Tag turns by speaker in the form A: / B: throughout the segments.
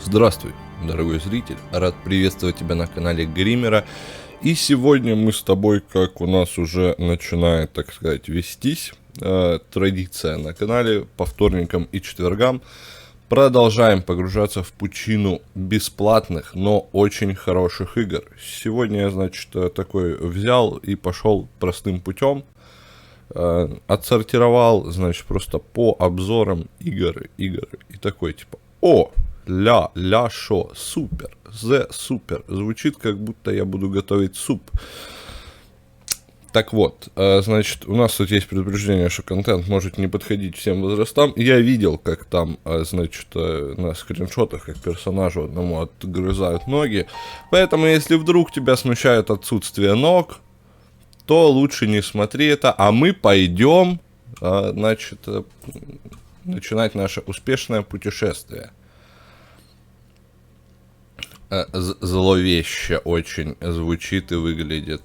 A: Здравствуй, дорогой зритель, рад приветствовать тебя на канале Гримера. И сегодня мы с тобой, как у нас уже начинает, так сказать, вестись традиция на канале, по вторникам и четвергам, продолжаем погружаться в пучину бесплатных, но очень хороших игр. Сегодня я, значит, такой взял и пошел простым путем. Отсортировал, значит, просто по обзорам игр, и такой, типа, шо, супер, супер, звучит, как будто я буду готовить суп. Так вот, значит, у нас тут есть предупреждение, что контент может не подходить всем возрастам. Я видел, как там, значит, на скриншотах, как персонажу одному отгрызают ноги. Поэтому, если вдруг тебя смущает отсутствие ног, то лучше не смотри это, а мы пойдем, значит, начинать наше успешное путешествие. Зловеще очень звучит и выглядит.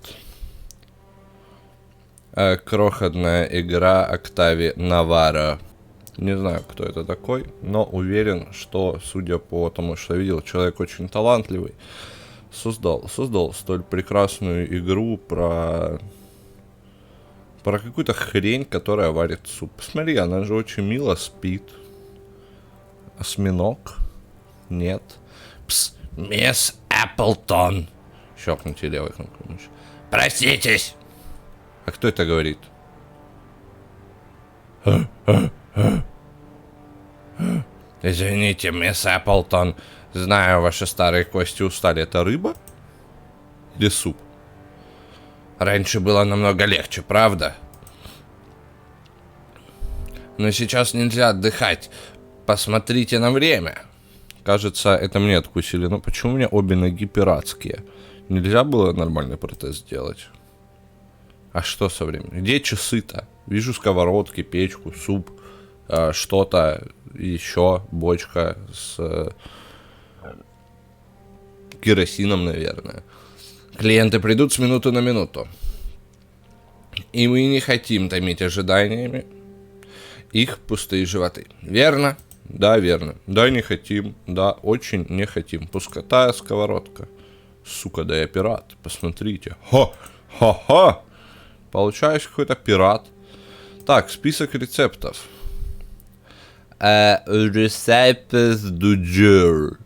A: Крохотная игра Октави Наваро. Не знаю, кто это такой, но уверен, что, судя по тому, что я видел, человек очень талантливый. Создал столь прекрасную игру про какую-то хрень, которая варит суп. Посмотри, она же очень мило спит. Осьминог? Нет. Пс, мисс Эпплтон. Щелкните левой кнопкой мыши. Проститесь. А кто это говорит? Извините, мисс Эпплтон. Знаю, ваши старые кости устали. Это рыба? Или суп? Раньше было намного легче, правда? Но сейчас нельзя отдыхать. Посмотрите на время. Кажется, это мне откусили. Но почему у меня обе ноги пиратские? Нельзя было нормальный протез сделать? А что со временем? Где часы-то? Вижу сковородки, печку, суп, что-то еще, бочка с керосином, наверное. Клиенты придут с минуты на минуту. И мы не хотим томить ожиданиями их пустые животы. Верно? Да, верно. Да, не хотим. Да, очень не хотим. Пускотая сковородка. Сука, да я пират. Посмотрите. Ха-ха-ха. Получаюсь какой-то пират. Так, список рецептов. Recipes du jour.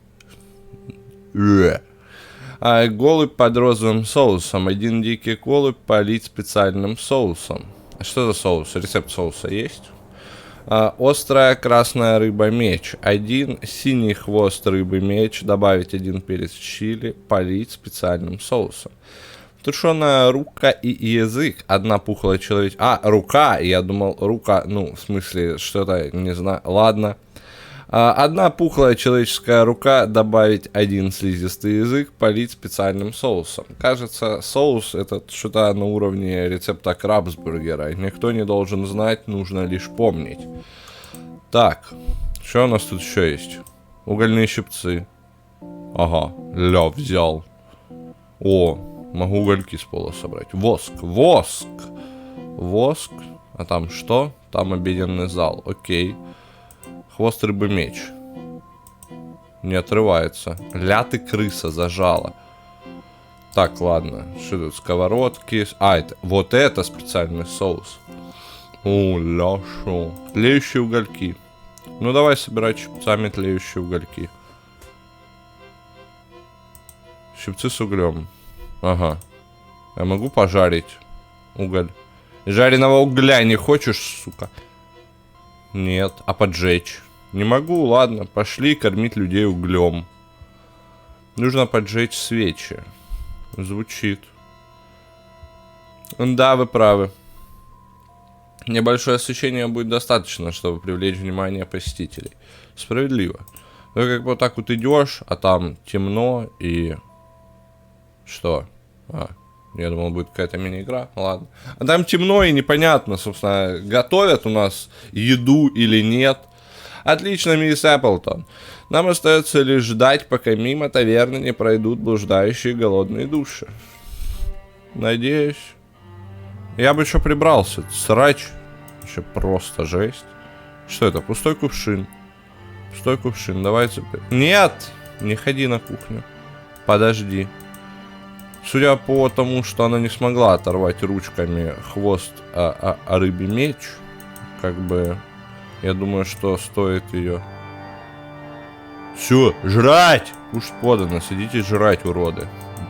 A: Голубь под розовым соусом. Один дикий голубь полить специальным соусом. А что за соус? Рецепт соуса есть? Острая красная рыба-меч. Один синий хвост рыбы-меч. Добавить один перец чили. Полить специальным соусом. Тушеная рука и язык. Одна пухлая человеческая... рука. Я думал, рука... Ну, в смысле, что-то, не знаю. Ладно. Одна пухлая человеческая рука, добавить один слизистый язык, полить специальным соусом. Кажется, соус это что-то на уровне рецепта крабсбургера. Никто не должен знать, нужно лишь помнить. Так, что у нас тут еще есть? Угольные щипцы. Ага, взял. О, могу угольки с пола собрать. Воск. А там что? Там обеденный зал, окей. Хвост рыбы-меч. Не отрывается. Ля ты крыса, зажала. Так, ладно. Что тут? Сковородки. Вот это специальный соус. Ляшо. Тлеющие угольки. Ну, давай собирать щипцами тлеющие угольки. Щипцы с углем. Ага. Я могу пожарить уголь. Жареного угля не хочешь, сука? Нет. А поджечь? Не могу, ладно. Пошли кормить людей углем. Нужно поджечь свечи. Звучит. Да, вы правы. Небольшое освещение будет достаточно, чтобы привлечь внимание посетителей. Справедливо. Ну, как вот так вот идешь, а там темно и... Что? Я думал, будет какая-то мини-игра. Ладно. А там темно и непонятно, собственно, готовят у нас еду или нет. Отлично, мисс Эпплтон. Нам остается лишь ждать, пока мимо таверны не пройдут блуждающие голодные души. Надеюсь. Я бы еще прибрался. Срач. Еще просто жесть. Что это? Пустой кувшин. Пустой кувшин. Давайте... Нет! Не ходи на кухню. Подожди. Судя по тому, что она не смогла оторвать ручками хвост рыбий меч, как бы, я думаю, что стоит ее... Все, жрать! Кушать подано, сидите жрать, уроды.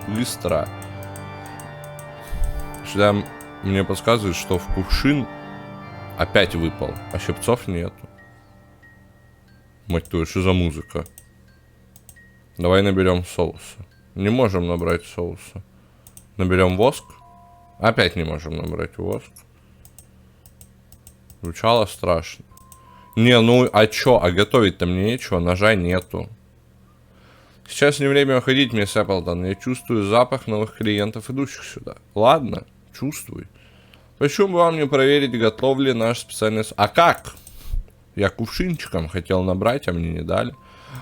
A: Быстро. Сюда мне подсказывают, что в кувшин опять выпал, а щипцов нету. Мать твою, что за музыка? Давай наберем соуса. Не можем набрать соуса. Наберем воск. Опять не можем набрать воск. Звучало страшно. Не, ну а чё? А готовить-то мне нечего, ножа нету. Сейчас не время уходить, мисс Эпплтон. Я чувствую запах новых клиентов, идущих сюда. Ладно, чувствуй. Почему бы вам не проверить, готов ли наш специальный... А как? Я кувшинчиком хотел набрать, а мне не дали.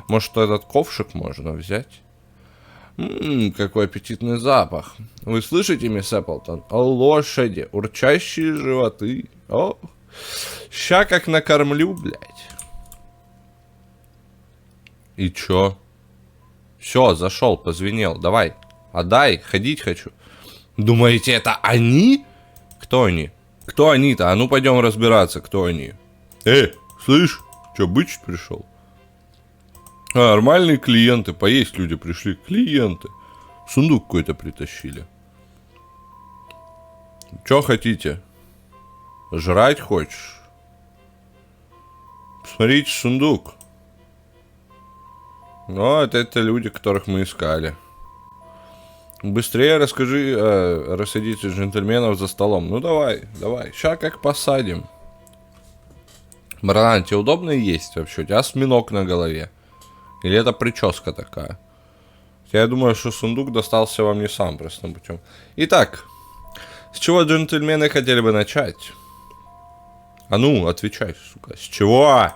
A: Может, этот ковшик можно взять? Какой аппетитный запах. Вы слышите, мисс Эпплтон? О, лошади, урчащие животы. О, ща как накормлю, блядь. И чё? Все, зашел, позвенел. Давай, отдай, ходить хочу. Думаете, это они? Кто они? Кто они-то? А ну пойдем разбираться, кто они. Слышь, чё, бычить пришел? Нормальные клиенты, поесть люди пришли. Клиенты. Сундук какой-то притащили. Чё хотите? Жрать хочешь? Посмотрите, сундук. Ну, это люди, которых мы искали. Быстрее расскажи, рассадите джентльменов за столом. Ну, давай. Ща как посадим. Братан, тебе удобно есть вообще? У тебя осьминог на голове. Или это прическа такая? Я думаю, что сундук достался вам не самым простым путем. Итак, с чего джентльмены хотели бы начать? А ну, отвечай, сука. С чего?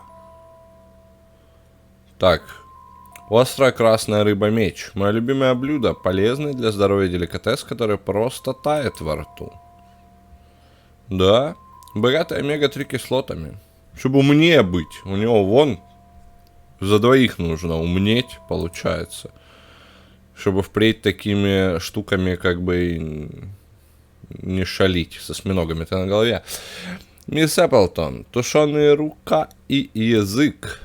A: Так. Острая красная рыба-меч. Мое любимое блюдо. Полезный для здоровья деликатес, который просто тает во рту. Да. Богатый омега-3 кислотами. Чтобы умнее быть. У него вон... За двоих нужно умнеть, получается. Чтобы впредь такими штуками как бы не шалить с осьминогами-то на голове. Мисс Эпплтон, тушеные рука и язык.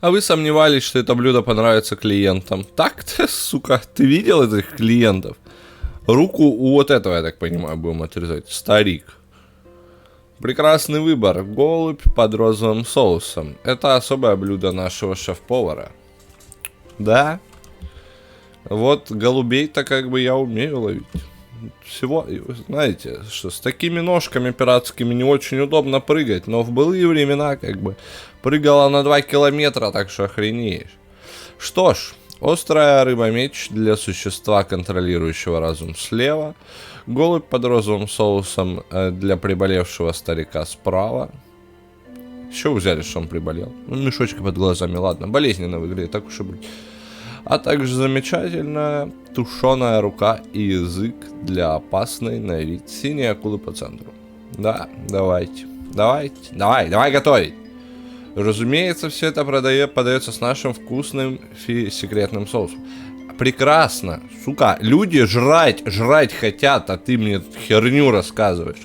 A: А вы сомневались, что это блюдо понравится клиентам? Так-то, сука, ты видел этих клиентов? Руку у вот этого, я так понимаю, будем отрезать. Старик. Прекрасный выбор. Голубь под розовым соусом. Это особое блюдо нашего шеф-повара. Да. Вот голубей-то как бы я умею ловить. Всего, знаете, что с такими ножками пиратскими не очень удобно прыгать. Но в былые времена как бы прыгала на 2 километра, так что охренеешь. Что ж, острая рыба-меч для существа, контролирующего разум, слева. Голубь под розовым соусом для приболевшего старика справа. С чего взяли, что он приболел? Ну, мешочки под глазами, ладно. Болезненно выглядит, так уж и быть. А также замечательная тушеная рука и язык для опасной на вид синей акулы по центру. Да, давайте. Давай готовить. Разумеется, все это подается с нашим вкусным секретным соусом. Прекрасно, сука, люди жрать хотят, а ты мне херню рассказываешь.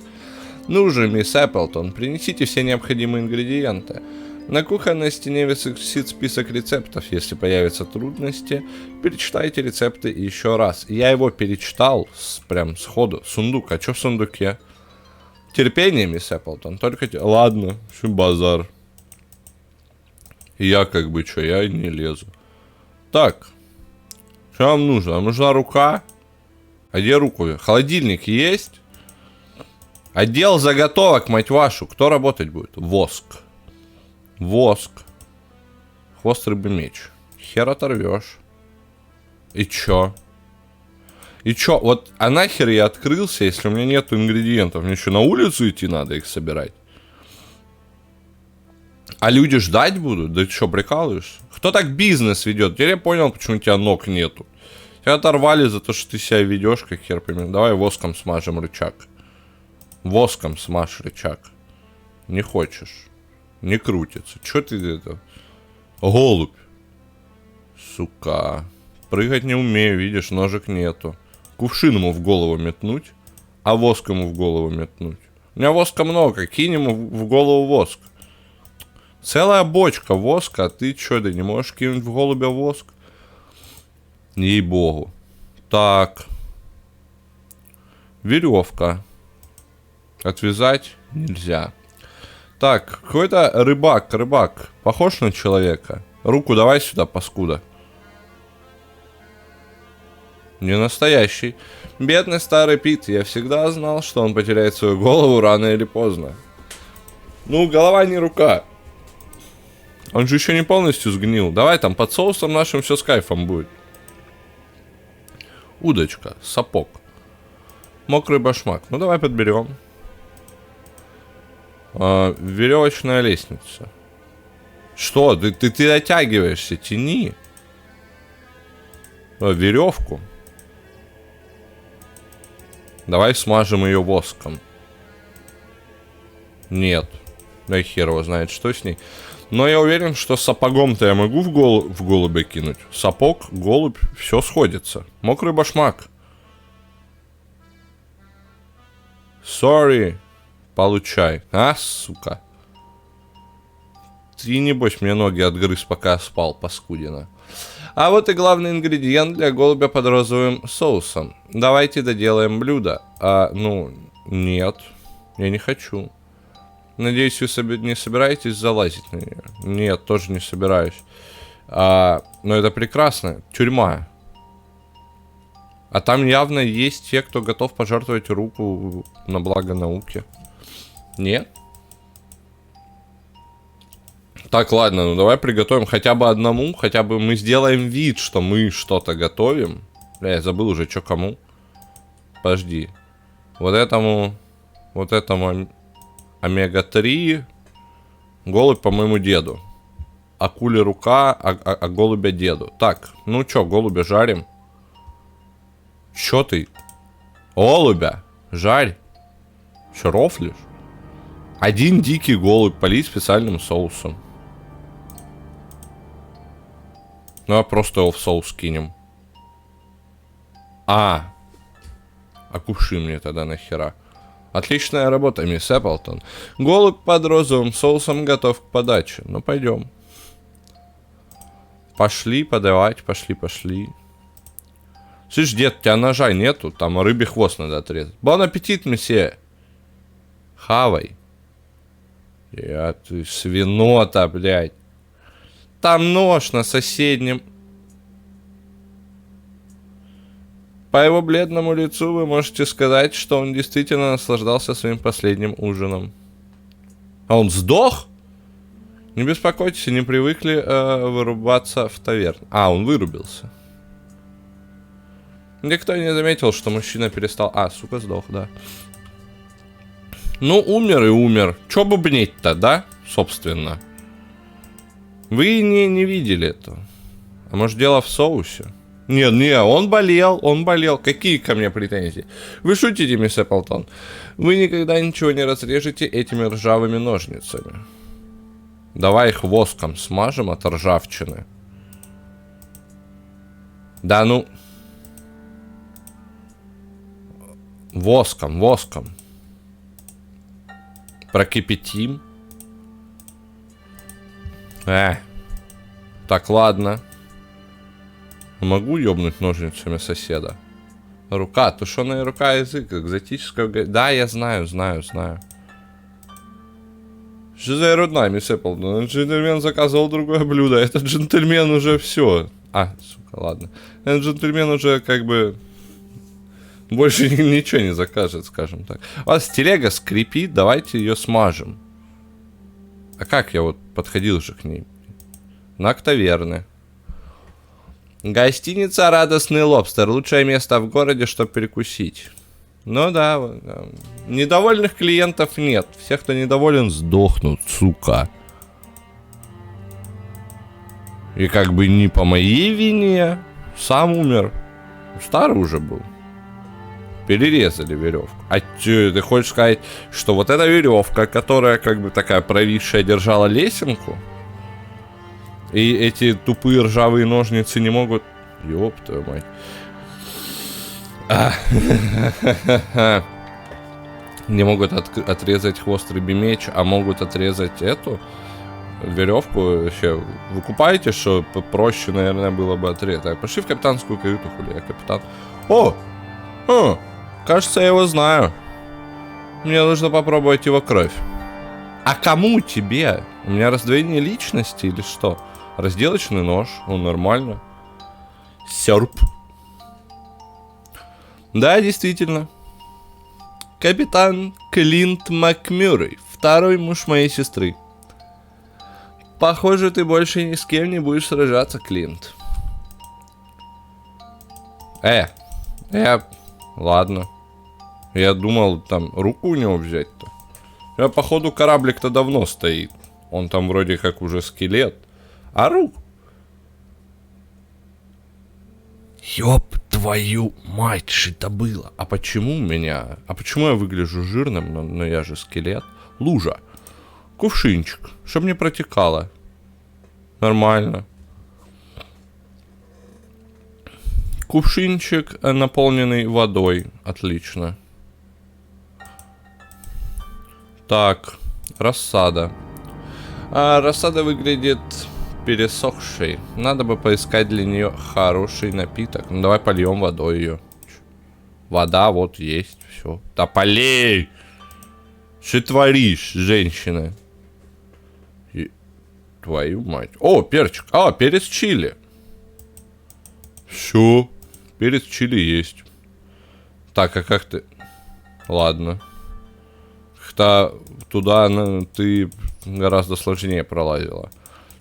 A: Ну же, мисс Эпплтон, принесите все необходимые ингредиенты. На кухонной стене висит список рецептов. Если появятся трудности, перечитайте рецепты еще раз. Я его перечитал прям сходу. Сундук, а что в сундуке? Терпение, мисс Эпплтон, только... Ладно, что базар. Я как бы что, я не лезу. Так. Что вам нужно? Вам нужна рука? А где руку? Холодильник есть? Отдел заготовок, мать вашу. Кто работать будет? Воск. Хвост рыбы меч. Хер оторвешь. И чё? Вот, а нахер я открылся, если у меня нету ингредиентов? Мне что, на улицу идти надо их собирать? А люди ждать будут? Да ты что, прикалываешься? Кто так бизнес ведет? Теперь я понял, почему у тебя ног нету. Тебя оторвали за то, что ты себя ведешь, как хер пойми. Давай воском смажем рычаг. Воском смажь рычаг. Не хочешь. Не крутится. Чё ты это? Голубь. Сука. Прыгать не умею, видишь, ножек нету. Кувшин ему в голову метнуть, а воск ему в голову метнуть. У меня воска много, кинь ему в голову воск. Целая бочка воска, а ты что, да не можешь кинуть в голубя воск? Ей-богу. Так. Веревка. Отвязать нельзя. Так, какой-то рыбак. Похож на человека? Руку давай сюда, паскуда. Не настоящий. Бедный старый Пит. Я всегда знал, что он потеряет свою голову рано или поздно. Ну, голова не рука. Он же еще не полностью сгнил. Давай там под соусом нашим все с кайфом будет. Удочка, сапог. Мокрый башмак. Ну, давай подберем. Веревочная лестница. Что? Ты дотягиваешься, тяни. Веревку. Давай смажем ее воском. Нет. Да и хер его знает, что с ней. Но я уверен, что сапогом-то я могу в голубя кинуть. Сапог, голубь, все сходится. Мокрый башмак. Sorry. Получай. А, сука. Ты, небось, мне ноги отгрыз, пока спал, паскудина. А вот и главный ингредиент для голубя под розовым соусом. Давайте доделаем блюдо. Ну, нет. Я не хочу. Надеюсь, вы не собираетесь залазить на нее? Нет, тоже не собираюсь. Но это прекрасно. Тюрьма. А там явно есть те, кто готов пожертвовать руку на благо науки. Нет? Так, ладно, ну давай приготовим хотя бы одному. Хотя бы мы сделаем вид, что мы что-то готовим. Бля, я забыл уже, что кому. Подожди. Вот этому омега-3. Голубь, по-моему, деду. Акуле рука, а голубя деду. Так, ну чё, голубя жарим. Чё ты? Голубя, жарь. Чё, рофлишь? Один дикий голубь полить специальным соусом. Ну, а просто его в соус кинем. А кувшин мне тогда нахера? Отличная работа, мисс Эпплтон. Голубь под розовым соусом готов к подаче. Ну, пойдем. Пошли подавать, пошли. Слышь, дед, у тебя ножа нету? Там рыбий хвост надо отрезать. Бон аппетит, месье. Хавай. Ты свинота, блядь. Там нож на соседнем. По его бледному лицу вы можете сказать, что он действительно наслаждался своим последним ужином. А он сдох? Не беспокойтесь, не привыкли вырубаться в таверне. Он вырубился. Никто не заметил, что мужчина перестал... сука, сдох, да. Ну, умер и умер. Чё бубнеть-то, да? Собственно. Вы не видели этого. А может, дело в соусе? Не, он болел. Какие ко мне претензии? Вы шутите, мисс Эпплтон? Вы никогда ничего не разрежете этими ржавыми ножницами. Давай их воском смажем от ржавчины. Да ну... Воском. Прокипятим. Так, ладно. Могу ёбнуть ножницами соседа? Рука, тушеная рука, язык, экзотическая... Да, я знаю. Что за ерунда, мисс Эпплтон? Джентльмен заказывал другое блюдо. Этот джентльмен уже все. Сука, ладно. Этот джентльмен уже как бы... Больше ничего не закажет, скажем так. У вас телега скрипит, давайте ее смажем. А как я вот подходил же к ней? Знак таверны. Гостиница «Радостный лобстер». Лучшее место в городе, чтобы перекусить. Ну да. Недовольных клиентов нет. Все, кто недоволен, сдохнут, сука. И как бы не по моей вине. Сам умер. Старый уже был. Перерезали веревку. Ты хочешь сказать, что вот эта веревка, которая как бы такая провисшая, держала лесенку? И эти тупые ржавые ножницы не могут... Ёб твою мать. Не могут отрезать хвост рыбий меч, а могут отрезать эту веревку. Вообще, вы купаете, что проще, наверное, было бы отрезать. Так, пошли в капитанскую каюту, хули, я капитан. О! Кажется, я его знаю. Мне нужно попробовать его кровь. А кому тебе? У меня раздвоение личности или что? Разделочный нож, нормально. Серп. Да, действительно. Капитан Клинт Макмюррей, второй муж моей сестры. Похоже, ты больше ни с кем не будешь сражаться, Клинт. Ладно. Я думал, там, руку у него взять-то. Походу, кораблик-то давно стоит. Он там вроде как уже скелет. А руку? Ёб твою мать, что это было? А почему я выгляжу жирным, но я же скелет? Лужа. Кувшинчик, чтоб не протекало. Нормально. Кувшинчик, наполненный водой. Отлично. Так, рассада. Рассада выглядит пересохшей. Надо бы поискать для нее хороший напиток. Ну, давай польем водой ее. Вода вот есть, все. Да полей! Что творишь, женщина? Твою мать. О, перчик. Перец чили. Все. Перец чили есть. Так, а как ты... Ладно. Туда ты гораздо сложнее пролазила.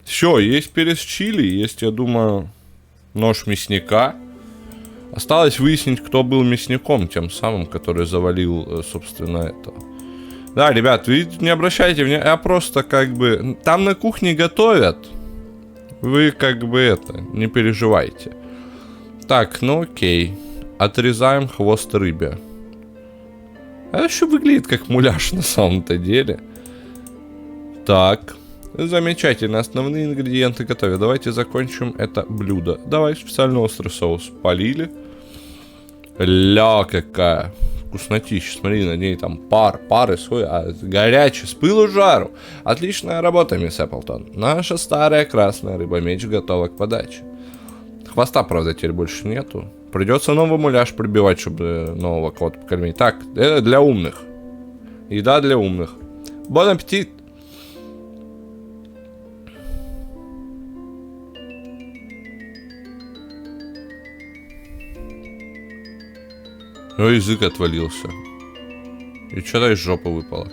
A: Все, есть перец чили, есть, я думаю, нож мясника. Осталось выяснить, кто был мясником, тем самым, который завалил, собственно, это. Да, ребят, вы не обращайте внимания, я просто как бы... Там на кухне готовят. Вы как бы это, не переживайте. Так, ну окей. Отрезаем хвост рыбе. Это еще выглядит как муляж на самом-то деле. Так. Замечательно. Основные ингредиенты готовы. Давайте закончим это блюдо. Давай специально острый соус. Полили. Ля, какая вкуснотища. Смотри, на ней там пар и свой. Горячий, с пылу жару. Отличная работа, мисс Эпплтон. Наша старая красная рыба-меч готова к подаче. Хвоста, правда, теперь больше нету. Придется новый муляж прибивать, чтобы нового кого-то покормить. Так, это для умных. Еда для умных. Бон аппетит! Язык отвалился. И что-то из жопы выпало.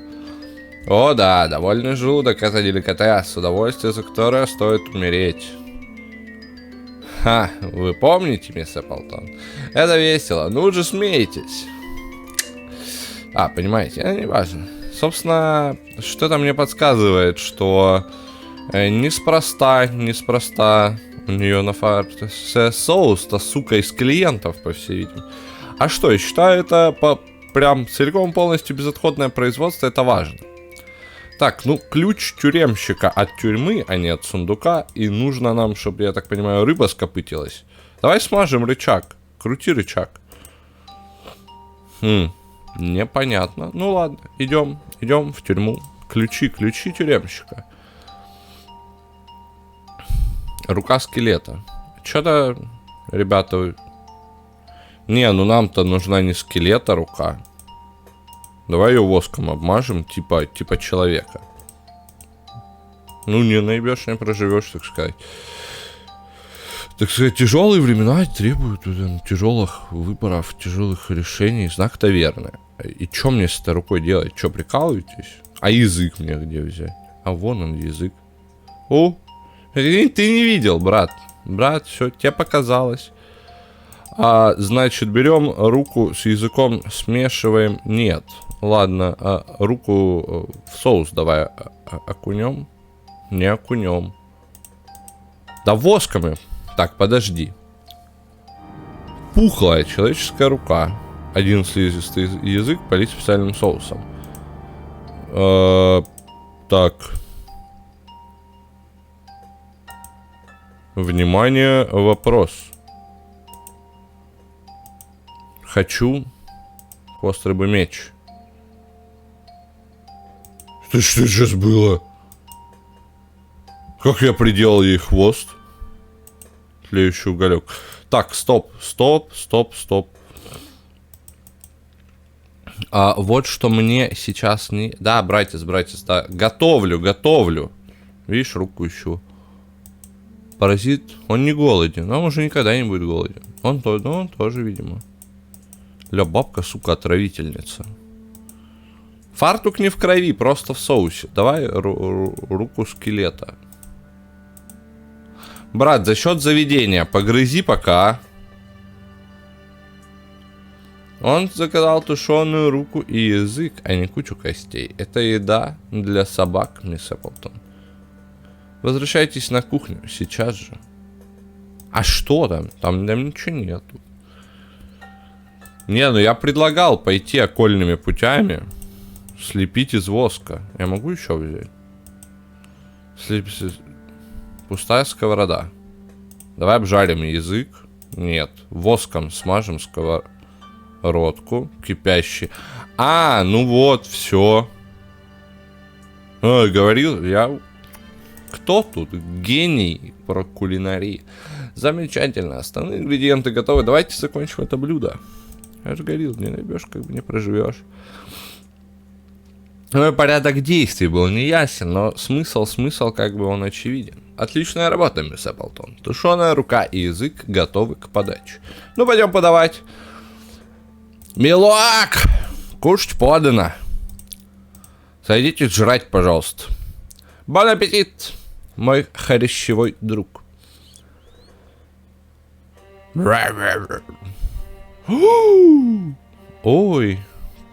A: О да, довольный желудок — это деликатес, удовольствие, за которое стоит умереть. Ха, вы помните, мисс Эпплтон? Это весело, ну же смейтесь. Понимаете, это не важно. Собственно, что-то мне подсказывает, что неспроста у нее на фарте соус-то, сука, из клиентов, по всей видимости. А что, я считаю, это прям целиком полностью безотходное производство, это важно. Так, ну, ключ тюремщика от тюрьмы, а не от сундука. И нужно нам, чтобы, я так понимаю, рыба скопытилась. Давай смажем рычаг. Крути рычаг. Непонятно. Ну ладно, идем в тюрьму. Ключи тюремщика. Рука скелета. Что-то, ребята... Не, ну нам-то нужна не скелета рука. Давай ее воском обмажем, типа человека. Ну, не наебешь, не проживешь, так сказать. Так сказать, тяжелые времена требуют тяжелых выборов, тяжелых решений. Знак таверны. И что мне с этой рукой делать? Что, прикалываетесь? А язык мне где взять? А вон он, язык. О, ты не видел, брат. Брат, все, тебе показалось. Значит, берем руку с языком, смешиваем. Нет. Ладно, руку в соус давай окунем. Не окунем. Да воском. Так, подожди. Пухлая человеческая рука. Один слизистый язык полить специальным соусом. Так. Внимание, вопрос. Хочу хвост рыбы меч. Что сейчас было? Как я приделал ей хвост? Тлеющий уголек. Так, стоп. Вот что мне сейчас не... Да, братец, да. Готовлю. Видишь, руку ищу. Паразит, он не голоден. Он уже никогда не будет голоден. Он тоже, видимо. Ля, бабка, сука, отравительница. Фартук не в крови, просто в соусе. Давай руку скелета. Брат, за счет заведения погрызи пока. Он заказал тушеную руку и язык, а не кучу костей. Это еда для собак, мисс Эпплтон. Возвращайтесь на кухню сейчас же. А что там? Там ничего нету. Не, ну я предлагал пойти окольными путями. Слепить из воска. Я могу еще взять? Пустая сковорода. Давай обжарим язык. Нет. Воском смажем сковородку. Кипящий. Ну вот, все. Говорил, я... Кто тут? Гений про кулинарии. Замечательно. Основные ингредиенты готовы. Давайте закончим это блюдо. Я же говорил, не найдешь, как бы не проживешь. Ну и порядок действий был неясен, но смысл как бы он очевиден. Отличная работа, мисс Эпплтон. Тушеная рука и язык готовы к подаче. Ну, пойдем подавать. Милок! Кушать подано. Садитесь жрать, пожалуйста. Бон аппетит, мой хрящевой друг. Ой,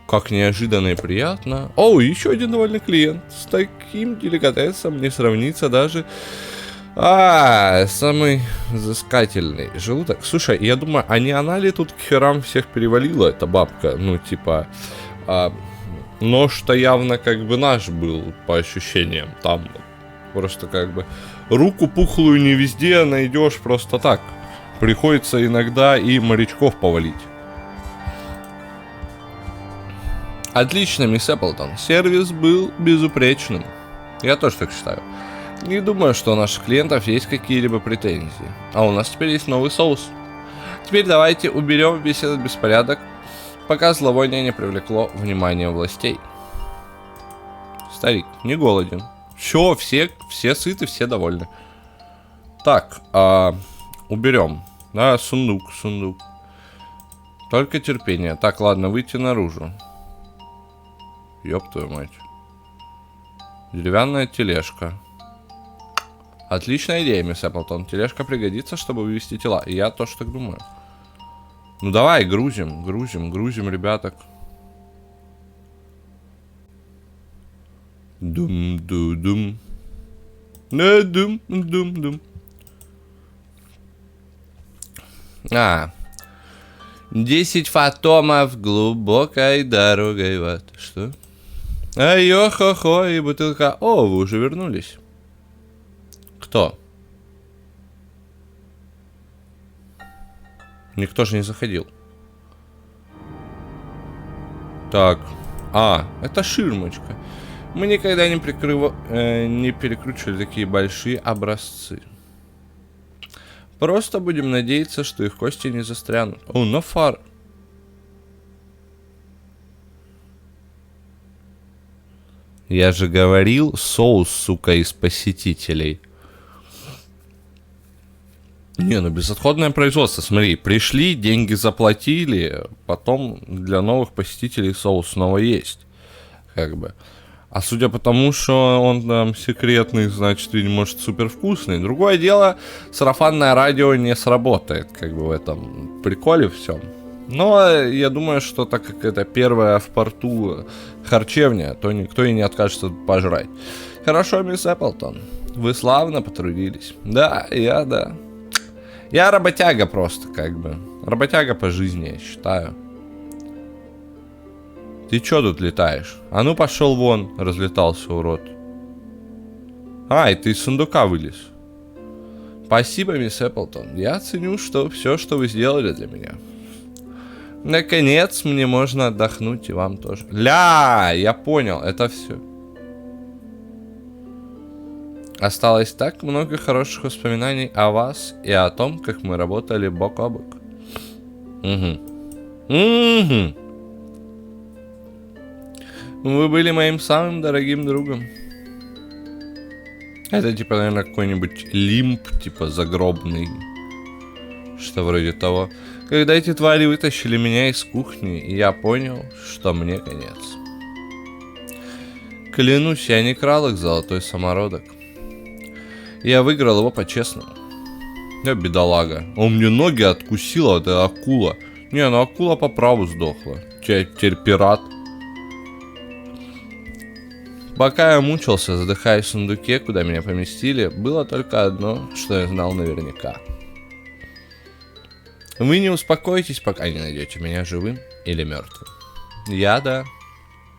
A: как неожиданно и приятно. Еще один довольный клиент. С таким деликатесом не сравнится даже... самый взыскательный желудок. Слушай, я думаю, а не она ли тут к херам всех перевалила, эта бабка? Ну, типа... нож-то явно как бы наш был, по ощущениям. Там просто как бы... Руку пухлую не везде найдешь просто так. Приходится иногда и морячков повалить. Отлично, мисс Эпплтон. Сервис был безупречным. Я тоже так считаю. Не думаю, что у наших клиентов есть какие-либо претензии. А у нас теперь есть новый соус. Теперь давайте уберем весь этот беспорядок, пока зловоние не привлекло внимание властей. Старик, не голоден. Все сыты, все довольны. Так, уберем. Да, сундук. Только терпение. Так, ладно, выйти наружу. Ёб твою мать. Деревянная тележка. Отличная идея, мисс Эпплтон. Тележка пригодится, чтобы вывести тела. И я тоже так думаю. Ну давай, грузим, ребяток. Дум-ду-дум. Дум-дум-дум. 10 фантомов глубокой дорогой. Вот. Что? Ай-ё-хо-хо, и бутылка. О, вы уже вернулись. Кто? Никто же не заходил. Так. Это ширмочка. Мы никогда не перекручивали такие большие образцы. Просто будем надеяться, что их кости не застрянут. Но фар. Я же говорил, соус, сука, из посетителей. Не, безотходное производство. Смотри, пришли, деньги заплатили, потом для новых посетителей соус снова есть. Как бы. А судя по тому, что он там секретный, значит, видимо, может, супер вкусный. Другое дело, сарафанное радио не сработает, как бы в этом приколе всем. Но я думаю, что так как это первая в порту харчевня, то никто и не откажется пожрать. Хорошо, мисс Эпплтон, вы славно потрудились. Да. Я работяга просто, как бы. Работяга по жизни, я считаю. Ты чё тут летаешь? А ну пошел вон, разлетался урод. И ты из сундука вылез. Спасибо, мисс Эпплтон. Я ценю все, что вы сделали для меня. Наконец, мне можно отдохнуть, и вам тоже. Я понял, это все. Осталось так много хороших воспоминаний о вас и о том, как мы работали бок о бок. Вы были моим самым дорогим другом. Это типа, наверное, какой-нибудь лимб, типа загробный. Что вроде того. Когда эти твари вытащили меня из кухни, я понял, что мне конец. Клянусь, я не крал их золотой самородок. Я выиграл его по-честному. Я бедолага. Он мне ноги откусила, это акула. Не, ну акула по праву сдохла. Теперь пират. Пока я мучился, задыхаясь в сундуке, куда меня поместили, было только одно, что я знал наверняка. Вы не успокоитесь, пока не найдете меня живым или мертвым. Я да.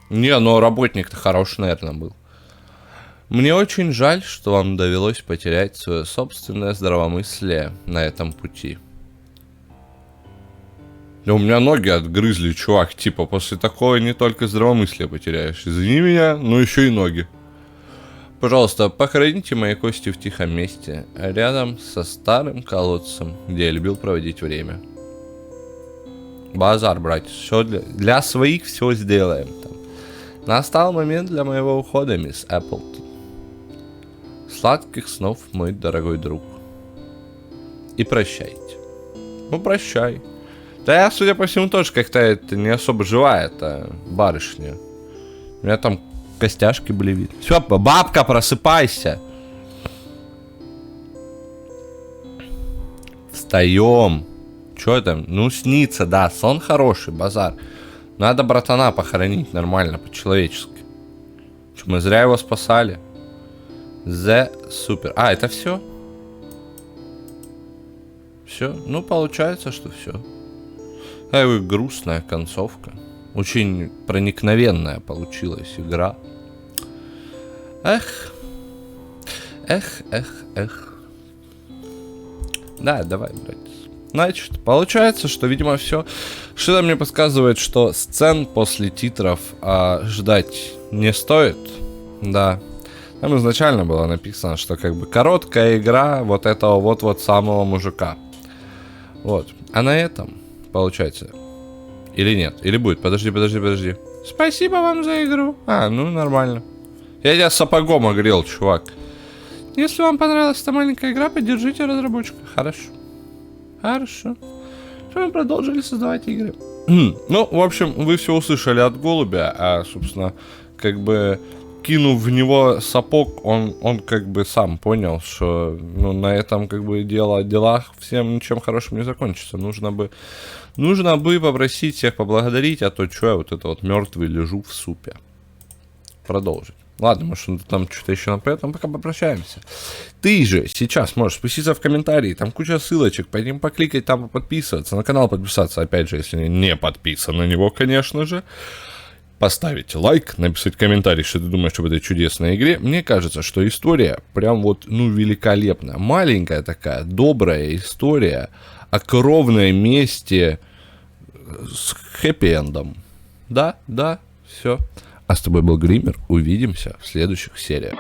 A: Не, но работник-то хороший, наверное, был. Мне очень жаль, что вам довелось потерять свое собственное здравомыслие на этом пути. Да у меня ноги отгрызли, чувак. Типа, после такого не только здравомыслие потеряешь. Извини меня, но еще и ноги. Пожалуйста, похороните мои кости в тихом месте, рядом со старым колодцем, где я любил проводить время. Базар, братец. Все для своих все сделаем там. Настал момент для моего ухода, мисс Эпплтон. Сладких снов, мой дорогой друг. И прощайте. Ну, прощай. Да я, судя по всему, тоже как-то это не особо живая, это барышня. У меня там костяшки были видны. Все, бабка, просыпайся. Встаем. Че там? Ну, снится, да, сон хороший, базар. Надо братана похоронить нормально, по-человечески. Че, мы зря его спасали. Супер. А, это все? Все? Ну, получается, что все. Такая грустная концовка. Очень проникновенная получилась игра. Эх. Да, давай, братец. Значит, получается, что, видимо, все. Что-то мне подсказывает, что сцен после титров ждать не стоит. Да. Там изначально было написано, что как бы короткая игра вот этого вот самого мужика. Вот. А на этом, получается... Или нет? Или будет? Подожди. Спасибо вам за игру. А, ну нормально. Я тебя сапогом огрел, чувак. Если вам понравилась эта маленькая игра, поддержите разработчика. Хорошо. Что мы продолжили создавать игры. Ну, в общем, вы все услышали от голубя, а, собственно, как бы кинув в него сапог, он как бы сам понял, что ну, на этом как бы делах всем ничем хорошим не закончится. Нужно бы попросить всех поблагодарить, а то что я вот это вот мертвый лежу в супе. Продолжить. Ладно, может там что-то еще напоет, пока попрощаемся. Ты же сейчас можешь спуститься в комментарии, там куча ссылочек, пойдем покликать, там подписываться, на канал подписаться, опять же, если не подписан на него, конечно же. Поставить лайк, написать комментарий, что ты думаешь об этой чудесной игре. Мне кажется, что история прям вот, ну, великолепная. Маленькая такая, добрая история о кровной мести с хэппи-эндом. Да, все. А с тобой был Гример. Увидимся в следующих сериях.